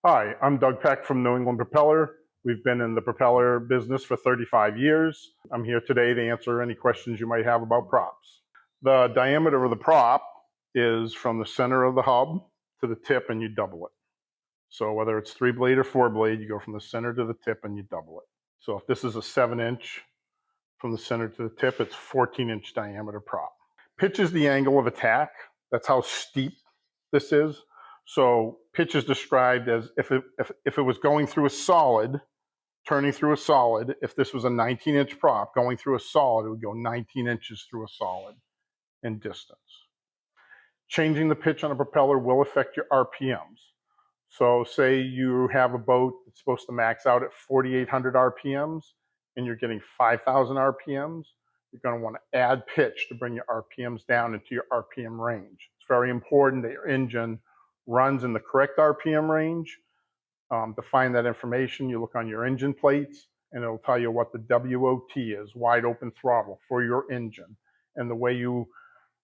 Hi, I'm Doug Peck from New England Propeller. We've been in the propeller business for 35 years. I'm here today to answer any questions you might have about props. The diameter of the prop is from the center of the hub to the tip and you double it. So whether it's 3-blade or 4-blade, you go from the center to the tip and you double it. So if this is a 7-inch from the center to the tip, it's 14-inch diameter prop. Pitch is the angle of attack. That's how steep this is. So pitch is described as if it was going through a solid, turning through a solid. If this was a 19-inch prop going through a solid, it would go 19 inches through a solid in distance. Changing the pitch on a propeller will affect your RPMs. So say you have a boat that's supposed to max out at 4,800 RPMs and you're getting 5,000 RPMs, you're going to want to add pitch to bring your RPMs down into your RPM range. It's very important that your engine runs in the correct RPM range. To find that information, you look on your engine plates and it'll tell you what the WOT is, wide open throttle, for your engine. And the way you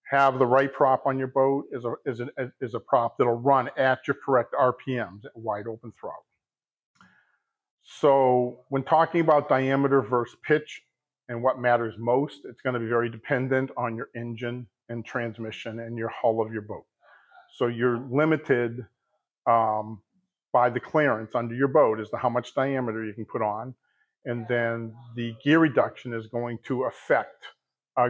have the right prop on your boat is a prop that'll run at your correct RPMs at wide open throttle. So when talking about diameter versus pitch and what matters most, it's going to be very dependent on your engine and transmission and your hull of your boat. So you're limited by the clearance under your boat as to how much diameter you can put on. And then the gear reduction is going to affect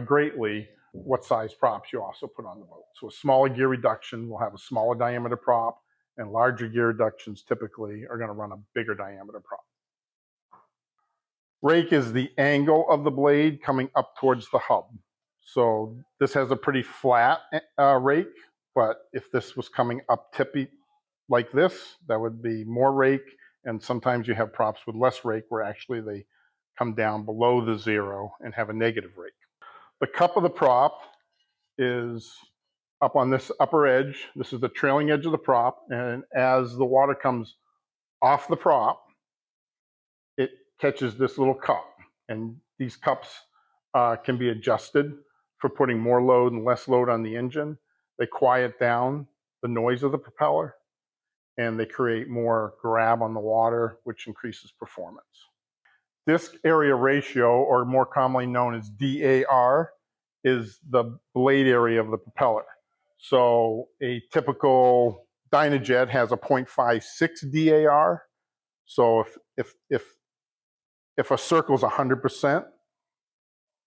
greatly what size props you also put on the boat. So a smaller gear reduction will have a smaller diameter prop, and larger gear reductions typically are going to run a bigger diameter prop. Rake is the angle of the blade coming up towards the hub. So this has a pretty flat rake, but if this was coming up tippy like this, that would be more rake, and sometimes you have props with less rake where actually they come down below the zero and have a negative rake. The cup of the prop is up on this upper edge. This is the trailing edge of the prop, and as the water comes off the prop, it catches this little cup, and these cups can be adjusted for putting more load and less load on the engine. They quiet down the noise of the propeller, and they create more grab on the water, which increases performance. Disc area ratio, or more commonly known as DAR, is the blade area of the propeller. So a typical Dynajet has a 0.56 DAR. So if a circle is 100%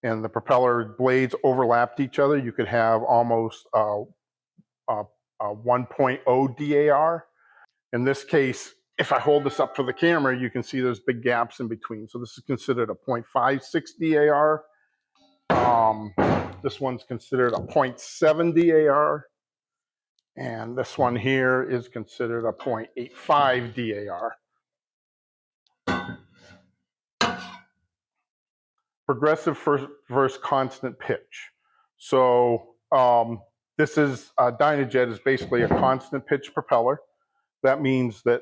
and the propeller blades overlapped each other, you could have almost a 1.0 DAR. In this case, if I hold this up for the camera, you can see there's big gaps in between. So this is considered a 0.56 DAR. This one's considered a 0.7 DAR. And this one here is considered a 0.85 DAR. Progressive versus constant pitch. So this is Dynajet is basically a constant pitch propeller. That means that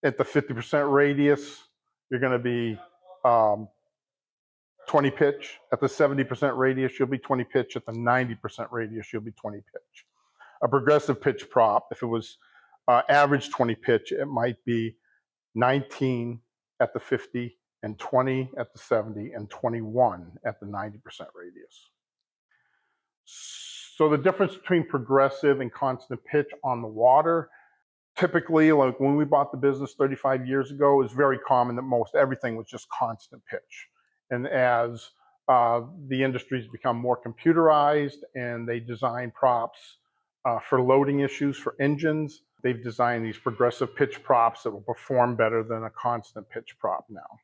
at the 50% radius, you're going to be 20 pitch. At the 70% radius, you'll be 20 pitch. At the 90% radius, you'll be 20 pitch. A progressive pitch prop, if it was average 20 pitch, it might be 19 at the 50 and 20 at the 70 and 21 at the 90% radius. So the difference between progressive and constant pitch on the water, typically, like when we bought the business 35 years ago, is very common that most everything was just constant pitch. And as the industry's become more computerized and they design props for loading issues for engines, they've designed these progressive pitch props that will perform better than a constant pitch prop now.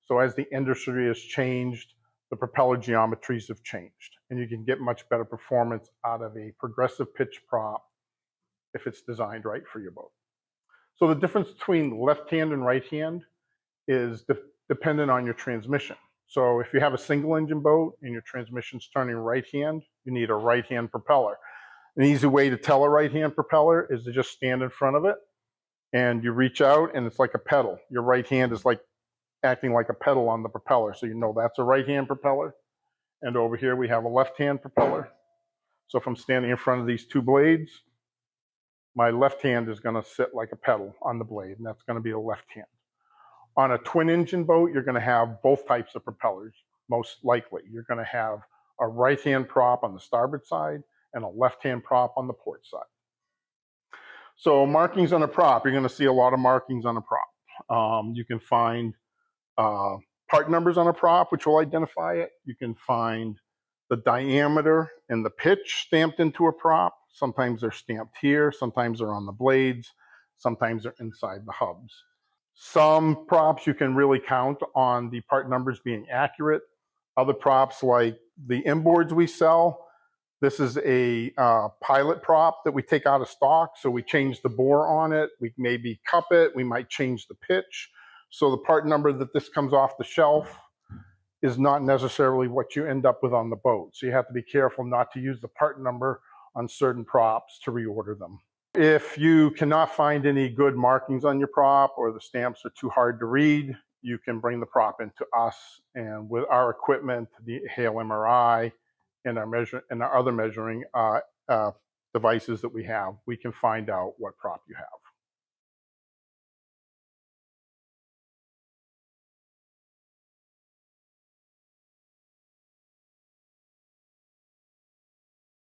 So as the industry has changed, the propeller geometries have changed, and you can get much better performance out of a progressive pitch prop if it's designed right for your boat. So the difference between left hand and right hand is dependent on your transmission. So if you have a single engine boat and your transmission's turning right hand, you need a right hand propeller. An easy way to tell a right hand propeller is to just stand in front of it and you reach out and it's like a pedal. Your right hand is like acting like a pedal on the propeller, so you know that's a right hand propeller. And over here we have a left hand propeller. So if I'm standing in front of these two blades, my left hand is going to sit like a pedal on the blade, and that's going to be a left hand. On a twin engine boat, you're going to have both types of propellers, most likely. You're going to have a right hand prop on the starboard side and a left hand prop on the port side. So markings on a prop, you're going to see a lot of markings on a prop. You can find part numbers on a prop, which will identify it. You can find the diameter and the pitch stamped into a prop. Sometimes they're stamped here, sometimes they're on the blades, sometimes they're inside the hubs. Some props you can really count on the part numbers being accurate. Other props, like the inboards we sell, this is a pilot prop that we take out of stock, so we change the bore on it, we maybe cup it, we might change the pitch. So the part number that this comes off the shelf is not necessarily what you end up with on the boat. So you have to be careful not to use the part number on certain props to reorder them. If you cannot find any good markings on your prop, or the stamps are too hard to read, you can bring the prop into us, and with our equipment, the Hale MRI, and our other measuring devices that we have, we can find out what prop you have.